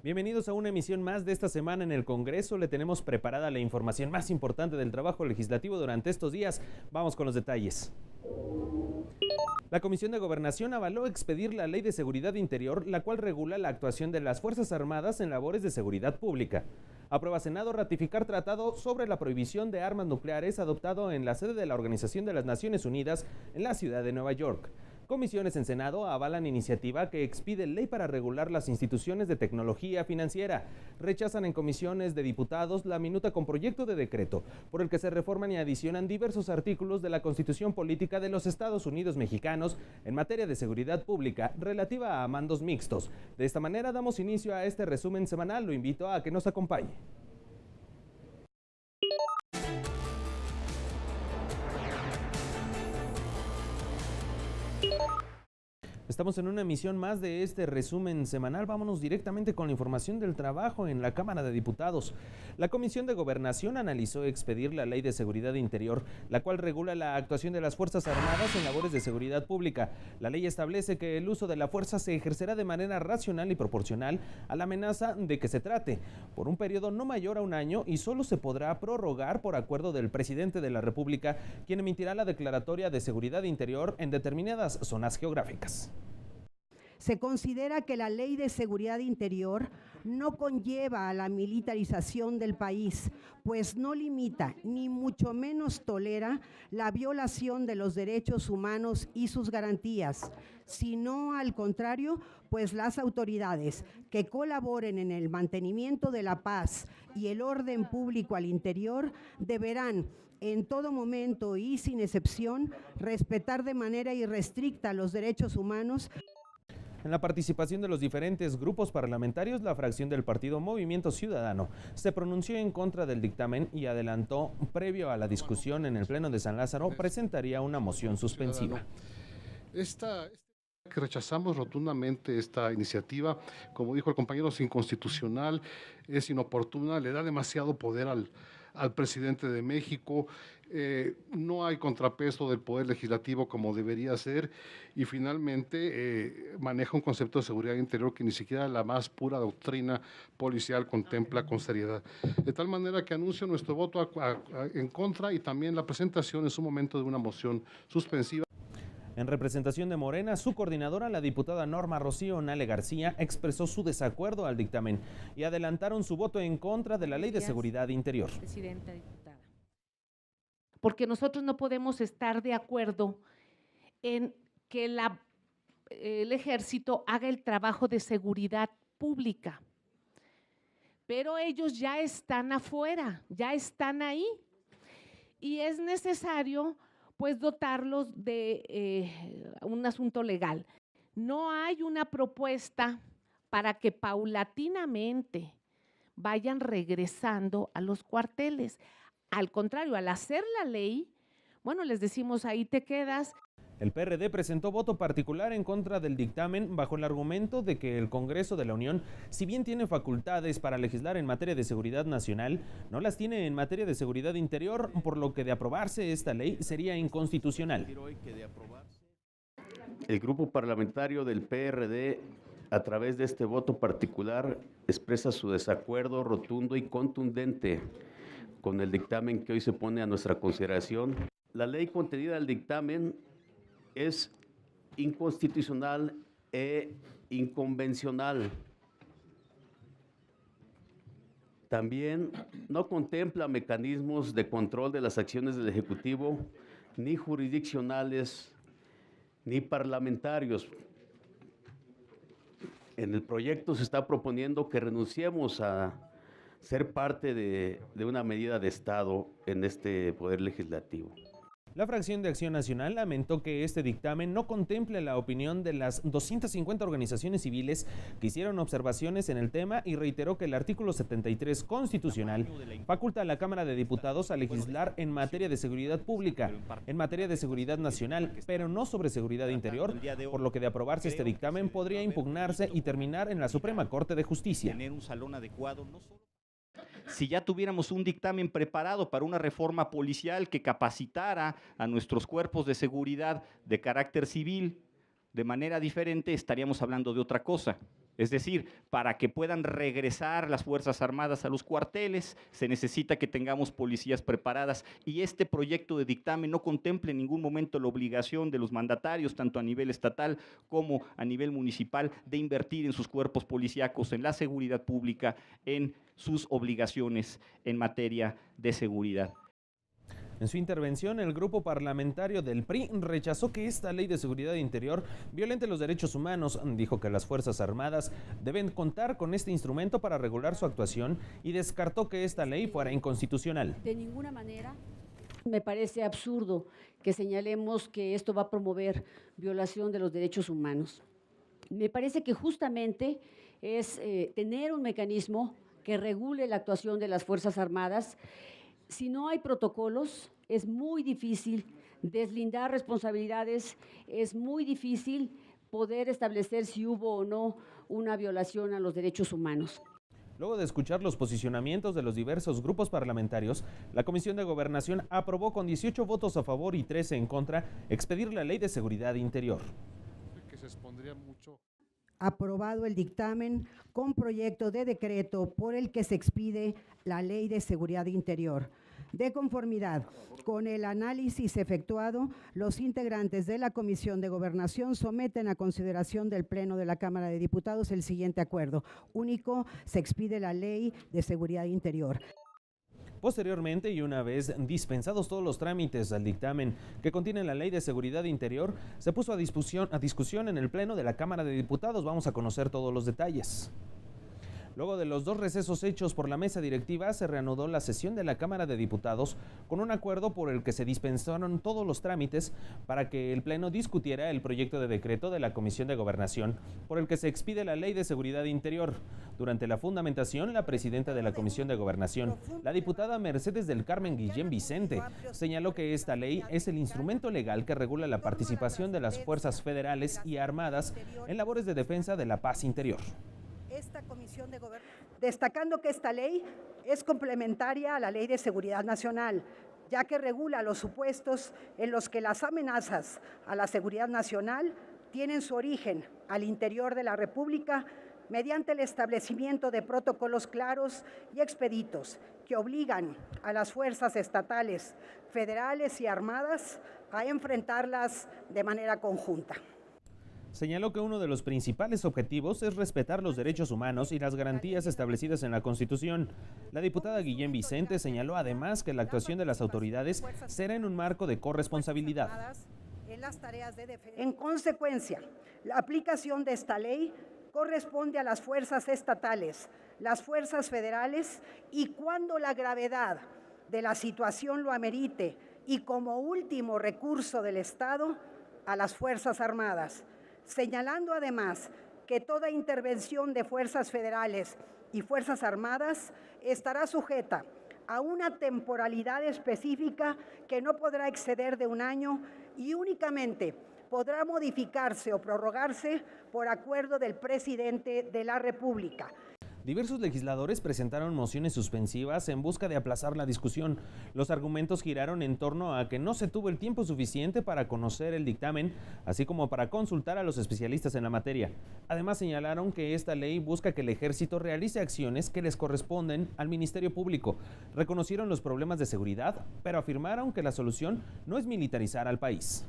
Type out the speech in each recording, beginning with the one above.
Bienvenidos a una emisión más de esta semana en el Congreso. Le tenemos preparada la información más importante del trabajo legislativo durante estos días. Vamos con los detalles. La Comisión de Gobernación avaló expedir la Ley de Seguridad Interior, la cual regula la actuación de las Fuerzas Armadas en labores de seguridad pública. Aprueba Senado ratificar tratado sobre la prohibición de armas nucleares adoptado en la sede de la Organización de las Naciones Unidas en la ciudad de Nueva York. Comisiones en Senado avalan iniciativa que expide ley para regular las instituciones de tecnología financiera. Rechazan en comisiones de diputados la minuta con proyecto de decreto, por el que se reforman y adicionan diversos artículos de la Constitución Política de los Estados Unidos Mexicanos en materia de seguridad pública relativa a mandos mixtos. De esta manera damos inicio a este resumen semanal. Lo invito a que nos acompañe. Estamos en una emisión más de este resumen semanal. Vámonos directamente con la información del trabajo en la Cámara de Diputados. La Comisión de Gobernación analizó expedir la Ley de Seguridad Interior, la cual regula la actuación de las Fuerzas Armadas en labores de seguridad pública. La ley establece que el uso de la fuerza se ejercerá de manera racional y proporcional a la amenaza de que se trate, por un periodo no mayor a un año, y solo se podrá prorrogar por acuerdo del presidente de la República, quien emitirá la declaratoria de seguridad interior en determinadas zonas geográficas. Se considera que la Ley de Seguridad Interior no conlleva a la militarización del país, pues no limita ni mucho menos tolera la violación de los derechos humanos y sus garantías, sino al contrario, pues las autoridades que colaboren en el mantenimiento de la paz y el orden público al interior deberán en todo momento y sin excepción respetar de manera irrestricta los derechos humanos. En la participación de los diferentes grupos parlamentarios, la fracción del partido Movimiento Ciudadano se pronunció en contra del dictamen y adelantó, previo a la discusión en el Pleno de San Lázaro, presentaría una moción suspensiva. Que rechazamos rotundamente esta iniciativa. Como dijo el compañero, es inconstitucional, es inoportuna, le da demasiado poder al presidente de México, no hay contrapeso del poder legislativo como debería ser, y finalmente maneja un concepto de seguridad interior que ni siquiera la más pura doctrina policial contempla con seriedad. De tal manera que anuncio nuestro voto en contra y también la presentación en su momento de una moción suspensiva. En representación de Morena, su coordinadora, la diputada Norma Rocío Nale García, expresó su desacuerdo al dictamen y adelantaron su voto en contra de la Ley de Seguridad Interior. Presidenta, diputada. Porque nosotros no podemos estar de acuerdo en que el ejército haga el trabajo de seguridad pública, pero ellos ya están afuera, ya están ahí, y es necesario pues dotarlos de un asunto legal. No hay una propuesta para que paulatinamente vayan regresando a los cuarteles. Al contrario, al hacer la ley, bueno, les decimos ahí te quedas. El PRD presentó voto particular en contra del dictamen bajo el argumento de que el Congreso de la Unión, si bien tiene facultades para legislar en materia de seguridad nacional, no las tiene en materia de seguridad interior, por lo que de aprobarse esta ley sería inconstitucional. El grupo parlamentario del PRD, a través de este voto particular, expresa su desacuerdo rotundo y contundente con el dictamen que hoy se pone a nuestra consideración. La ley contenida en el dictamen es inconstitucional e inconvencional. También no contempla mecanismos de control de las acciones del Ejecutivo, ni jurisdiccionales, ni parlamentarios. En el proyecto se está proponiendo que renunciemos a ser parte de una medida de Estado en este Poder Legislativo. La fracción de Acción Nacional lamentó que este dictamen no contemple la opinión de las 250 organizaciones civiles que hicieron observaciones en el tema y reiteró que el artículo 73 constitucional faculta a la Cámara de Diputados a legislar en materia de seguridad pública, en materia de seguridad nacional, pero no sobre seguridad interior, por lo que de aprobarse este dictamen podría impugnarse y terminar en la Suprema Corte de Justicia. Si ya tuviéramos un dictamen preparado para una reforma policial que capacitara a nuestros cuerpos de seguridad de carácter civil de manera diferente, estaríamos hablando de otra cosa. Es decir, para que puedan regresar las Fuerzas Armadas a los cuarteles, se necesita que tengamos policías preparadas, y este proyecto de dictamen no contempla en ningún momento la obligación de los mandatarios, tanto a nivel estatal como a nivel municipal, de invertir en sus cuerpos policíacos, en la seguridad pública, en sus obligaciones en materia de seguridad. En su intervención, el grupo parlamentario del PRI rechazó que esta ley de seguridad interior violente los derechos humanos. Dijo que las Fuerzas Armadas deben contar con este instrumento para regular su actuación y descartó que esta ley fuera inconstitucional. De ninguna manera. Me parece absurdo que señalemos que esto va a promover violación de los derechos humanos. Me parece que justamente es tener un mecanismo que regule la actuación de las Fuerzas Armadas. Si no hay protocolos, es muy difícil deslindar responsabilidades, es muy difícil poder establecer si hubo o no una violación a los derechos humanos. Luego de escuchar los posicionamientos de los diversos grupos parlamentarios, la Comisión de Gobernación aprobó con 18 votos a favor y 13 en contra expedir la Ley de Seguridad Interior. Aprobado el dictamen con proyecto de decreto por el que se expide la Ley de Seguridad Interior. De conformidad con el análisis efectuado, los integrantes de la Comisión de Gobernación someten a consideración del Pleno de la Cámara de Diputados el siguiente acuerdo. Único, se expide la Ley de Seguridad Interior. Posteriormente, y una vez dispensados todos los trámites al dictamen que contiene la Ley de Seguridad Interior, se puso a discusión en el Pleno de la Cámara de Diputados. Vamos a conocer todos los detalles. Luego de los 2 recesos hechos por la mesa directiva, se reanudó la sesión de la Cámara de Diputados con un acuerdo por el que se dispensaron todos los trámites para que el Pleno discutiera el proyecto de decreto de la Comisión de Gobernación por el que se expide la Ley de Seguridad Interior. Durante la fundamentación, la presidenta de la Comisión de Gobernación, la diputada Mercedes del Carmen Guillén Vicente, señaló que esta ley es el instrumento legal que regula la participación de las fuerzas federales y armadas en labores de defensa de la paz interior. Esta Comisión de Gobernación, destacando que esta ley es complementaria a la Ley de Seguridad Nacional, ya que regula los supuestos en los que las amenazas a la seguridad nacional tienen su origen al interior de la República mediante el establecimiento de protocolos claros y expeditos que obligan a las fuerzas estatales, federales y armadas a enfrentarlas de manera conjunta. Señaló que uno de los principales objetivos es respetar los derechos humanos y las garantías establecidas en la Constitución. La diputada Guillén Vicente señaló además que la actuación de las autoridades será en un marco de corresponsabilidad. En consecuencia, la aplicación de esta ley corresponde a las fuerzas estatales, las fuerzas federales y, cuando la gravedad de la situación lo amerite y como último recurso del Estado, a las Fuerzas Armadas, señalando además que toda intervención de fuerzas federales y fuerzas armadas estará sujeta a una temporalidad específica que no podrá exceder de 1 año y únicamente podrá modificarse o prorrogarse por acuerdo del presidente de la República. Diversos legisladores presentaron mociones suspensivas en busca de aplazar la discusión. Los argumentos giraron en torno a que no se tuvo el tiempo suficiente para conocer el dictamen, así como para consultar a los especialistas en la materia. Además, señalaron que esta ley busca que el Ejército realice acciones que les corresponden al Ministerio Público. Reconocieron los problemas de seguridad, pero afirmaron que la solución no es militarizar al país.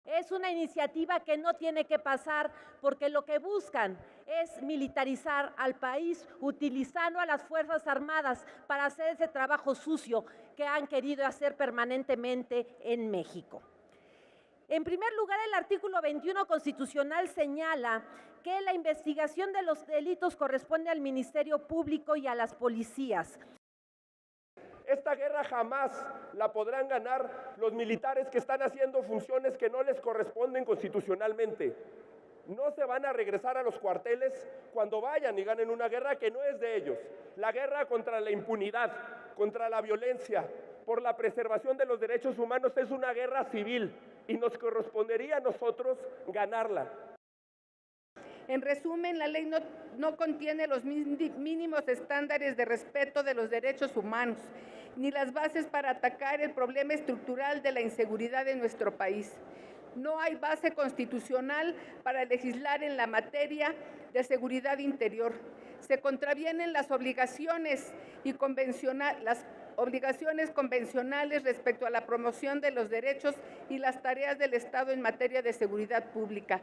Es una iniciativa que no tiene que pasar porque lo que buscan es militarizar al país utilizando a las Fuerzas Armadas para hacer ese trabajo sucio que han querido hacer permanentemente en México. En primer lugar, el artículo 21 constitucional señala que la investigación de los delitos corresponde al Ministerio Público y a las policías. Esta guerra jamás la podrán ganar los militares que están haciendo funciones que no les corresponden constitucionalmente. No se van a regresar a los cuarteles cuando vayan y ganen una guerra que no es de ellos. La guerra contra la impunidad, contra la violencia, por la preservación de los derechos humanos es una guerra civil y nos correspondería a nosotros ganarla. En resumen, la ley no contiene los mínimos estándares de respeto de los derechos humanos, ni las bases para atacar el problema estructural de la inseguridad en nuestro país. No hay base constitucional para legislar en la materia de seguridad interior. Se contravienen las obligaciones convencionales respecto a la promoción de los derechos y las tareas del Estado en materia de seguridad pública.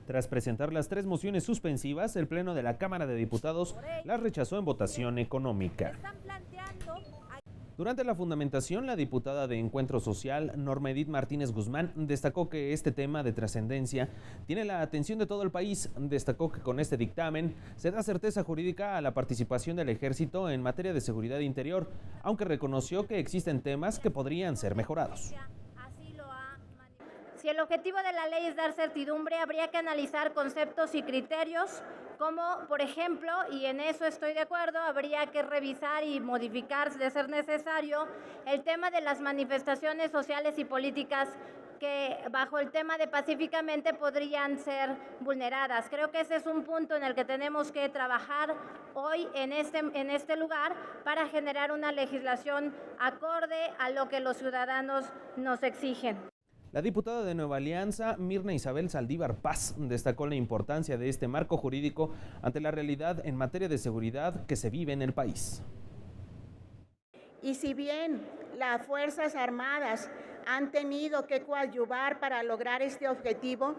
Tras presentar las 3 mociones suspensivas, el Pleno de la Cámara de Diputados las rechazó en votación económica. Durante la fundamentación, la diputada de Encuentro Social, Norma Edith Martínez Guzmán, destacó que este tema de trascendencia tiene la atención de todo el país. Destacó que con este dictamen se da certeza jurídica a la participación del Ejército en materia de seguridad interior, aunque reconoció que existen temas que podrían ser mejorados. Si el objetivo de la ley es dar certidumbre, habría que analizar conceptos y criterios como, por ejemplo, y en eso estoy de acuerdo, habría que revisar y modificar, de ser necesario, el tema de las manifestaciones sociales y políticas que bajo el tema de pacíficamente podrían ser vulneradas. Creo que ese es un punto en el que tenemos que trabajar hoy en este lugar para generar una legislación acorde a lo que los ciudadanos nos exigen. La diputada de Nueva Alianza, Mirna Isabel Saldívar Paz, destacó la importancia de este marco jurídico ante la realidad en materia de seguridad que se vive en el país. Y si bien las Fuerzas Armadas han tenido que coadyuvar para lograr este objetivo,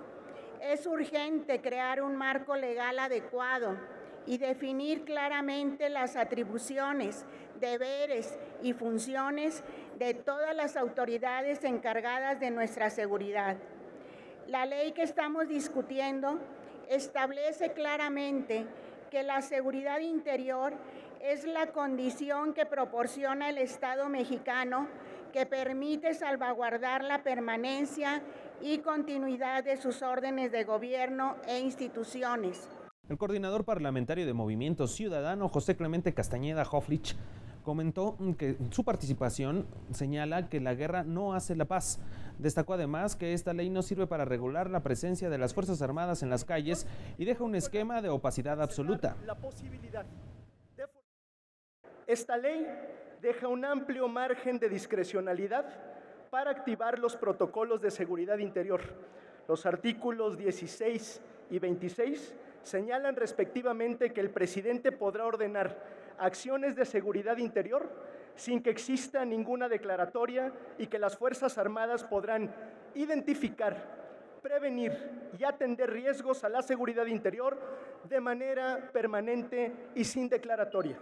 es urgente crear un marco legal adecuado y definir claramente las atribuciones, deberes y funciones de todas las autoridades encargadas de nuestra seguridad. La ley que estamos discutiendo establece claramente que la seguridad interior es la condición que proporciona el Estado mexicano que permite salvaguardar la permanencia y continuidad de sus órdenes de gobierno e instituciones. El coordinador parlamentario de Movimiento Ciudadano, José Clemente Castañeda Hoflich, comentó que su participación señala que la guerra no hace la paz. Destacó además que esta ley no sirve para regular la presencia de las Fuerzas Armadas en las calles y deja un esquema de opacidad absoluta. Esta ley deja un amplio margen de discrecionalidad para activar los protocolos de seguridad interior. Los artículos 16 y 26 señalan respectivamente que el presidente podrá ordenar acciones de seguridad interior sin que exista ninguna declaratoria y que las Fuerzas Armadas podrán identificar, prevenir y atender riesgos a la seguridad interior de manera permanente y sin declaratoria.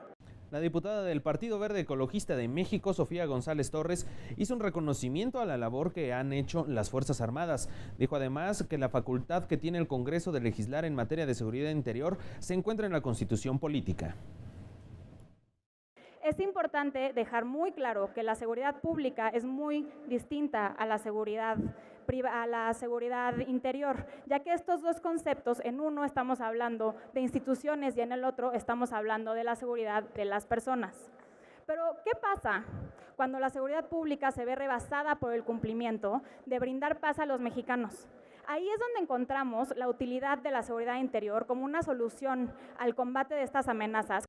La diputada del Partido Verde Ecologista de México, Sofía González Torres, hizo un reconocimiento a la labor que han hecho las Fuerzas Armadas. Dijo además que la facultad que tiene el Congreso de legislar en materia de seguridad interior se encuentra en la Constitución política. Es importante dejar muy claro que la seguridad pública es muy distinta a la seguridad interior, ya que estos dos conceptos, en uno estamos hablando de instituciones y en el otro estamos hablando de la seguridad de las personas. Pero, ¿qué pasa cuando la seguridad pública se ve rebasada por el cumplimiento de brindar paz a los mexicanos? Ahí es donde encontramos la utilidad de la seguridad interior como una solución al combate de estas amenazas.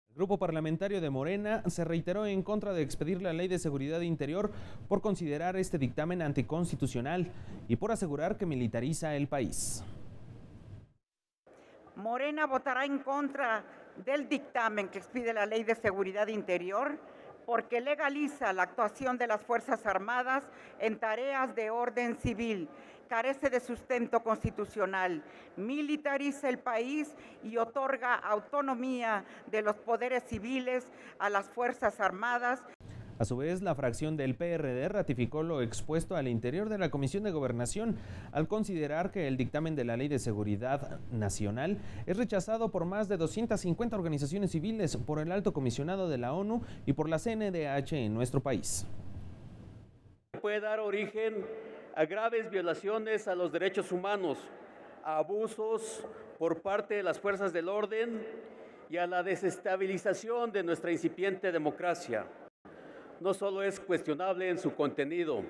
El grupo parlamentario de Morena se reiteró en contra de expedir la Ley de Seguridad Interior por considerar este dictamen anticonstitucional y por asegurar que militariza el país. Morena votará en contra del dictamen que expide la Ley de Seguridad Interior porque legaliza la actuación de las Fuerzas Armadas en tareas de orden civil, carece de sustento constitucional, militariza el país y otorga autonomía de los poderes civiles a las Fuerzas Armadas. A su vez, la fracción del PRD ratificó lo expuesto al interior de la Comisión de Gobernación al considerar que el dictamen de la Ley de Seguridad Nacional es rechazado por más de 250 organizaciones civiles, por el Alto Comisionado de la ONU y por la CNDH en nuestro país. Puede dar origen a graves violaciones a los derechos humanos, a abusos por parte de las fuerzas del orden y a la desestabilización de nuestra incipiente democracia. No solo es cuestionable en su contenido,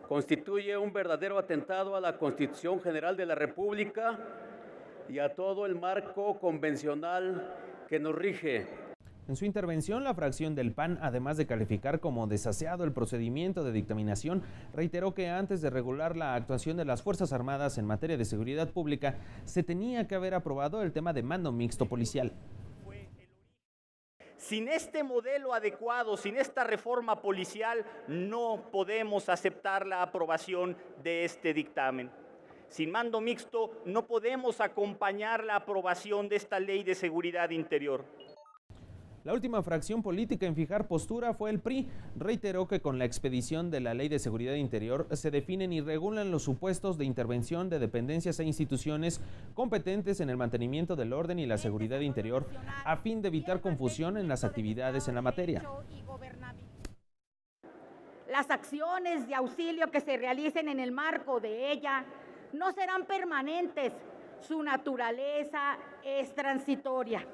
constituye un verdadero atentado a la Constitución General de la República y a todo el marco convencional que nos rige. En su intervención, la fracción del PAN, además de calificar como desaseado el procedimiento de dictaminación, reiteró que antes de regular la actuación de las Fuerzas Armadas en materia de seguridad pública, se tenía que haber aprobado el tema de mando mixto policial. Sin este modelo adecuado, sin esta reforma policial, no podemos aceptar la aprobación de este dictamen. Sin mando mixto, no podemos acompañar la aprobación de esta ley de seguridad interior. La última fracción política en fijar postura fue el PRI. Reiteró que con la expedición de la Ley de Seguridad Interior se definen y regulan los supuestos de intervención de dependencias e instituciones competentes en el mantenimiento del orden y la seguridad interior a fin de evitar confusión en las actividades en la materia. Las acciones de auxilio que se realicen en el marco de ella no serán permanentes, su naturaleza es transitoria.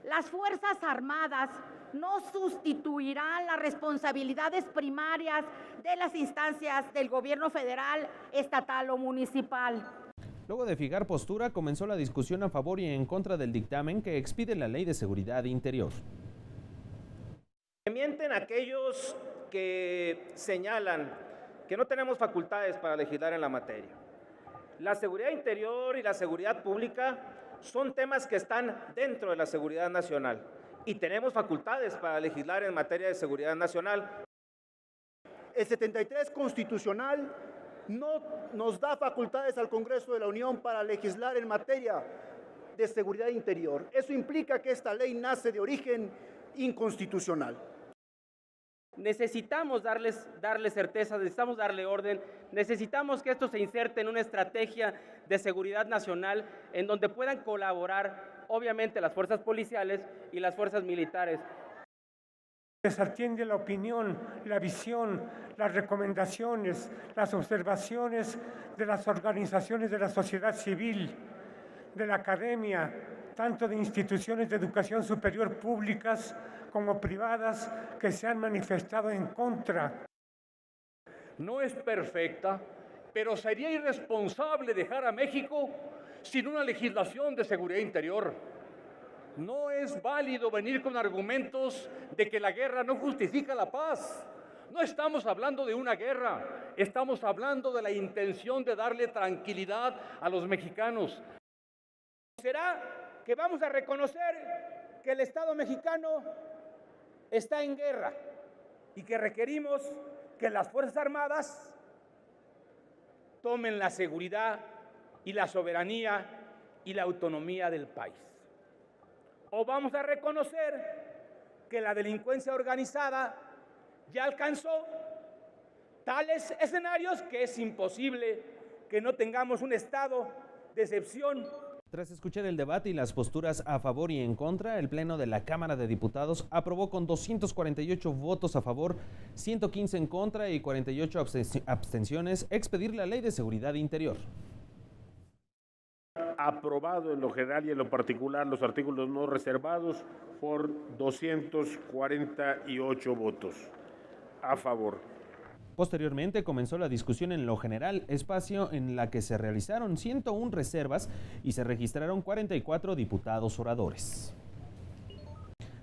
Las Fuerzas Armadas no sustituirán las responsabilidades primarias de las instancias del gobierno federal, estatal o municipal. Luego de fijar postura, comenzó la discusión a favor y en contra del dictamen que expide la Ley de Seguridad Interior. Mienten aquellos que señalan que no tenemos facultades para legislar en la materia. La seguridad interior y la seguridad pública son temas que están dentro de la seguridad nacional y tenemos facultades para legislar en materia de seguridad nacional. El 73 constitucional no nos da facultades al Congreso de la Unión para legislar en materia de seguridad interior. Eso implica que esta ley nace de origen inconstitucional. Necesitamos darle certeza, necesitamos darle orden, necesitamos que esto se inserte en una estrategia de seguridad nacional en donde puedan colaborar, obviamente, las fuerzas policiales y las fuerzas militares. Desatiende la opinión, la visión, las recomendaciones, las observaciones de las organizaciones de la sociedad civil, de la academia, tanto de instituciones de educación superior públicas como privadas que se han manifestado en contra. No es perfecta, pero sería irresponsable dejar a México sin una legislación de seguridad interior. No es válido venir con argumentos de que la guerra no justifica la paz. No estamos hablando de una guerra, estamos hablando de la intención de darle tranquilidad a los mexicanos. ¿Será que vamos a reconocer que el Estado mexicano está en guerra y que requerimos que las Fuerzas Armadas tomen la seguridad y la soberanía y la autonomía del país? ¿O vamos a reconocer que la delincuencia organizada ya alcanzó tales escenarios que es imposible que no tengamos un estado de excepción? Tras escuchar el debate y las posturas a favor y en contra, el Pleno de la Cámara de Diputados aprobó con 248 votos a favor, 115 en contra y 48 abstenciones expedir la Ley de Seguridad Interior. Aprobado en lo general y en lo particular los artículos no reservados por 248 votos a favor. Posteriormente comenzó la discusión en lo general, espacio en la que se realizaron 101 reservas y se registraron 44 diputados oradores.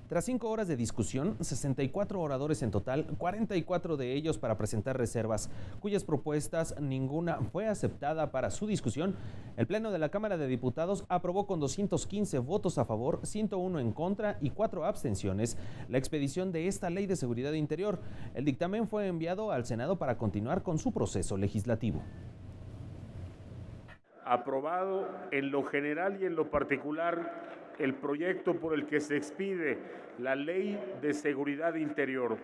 Tras 5 horas de discusión, 64 oradores en total, 44 de ellos para presentar reservas, cuyas propuestas ninguna fue aceptada para su discusión, el Pleno de la Cámara de Diputados aprobó con 215 votos a favor, 101 en contra y 4 abstenciones la expedición de esta Ley de Seguridad Interior. El dictamen fue enviado al Senado para continuar con su proceso legislativo. Aprobado en lo general y en lo particular el proyecto por el que se expide la Ley de Seguridad Interior.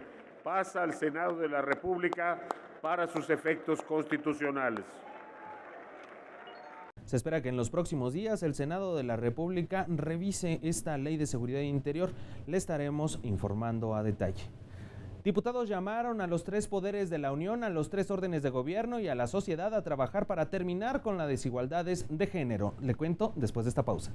Pasa al Senado de la República para sus efectos constitucionales. Se espera que en los próximos días el Senado de la República revise esta Ley de Seguridad Interior. Le estaremos informando a detalle. Diputados llamaron a los 3 poderes de la Unión, a los 3 órdenes de gobierno y a la sociedad a trabajar para terminar con las desigualdades de género. Le cuento después de esta pausa.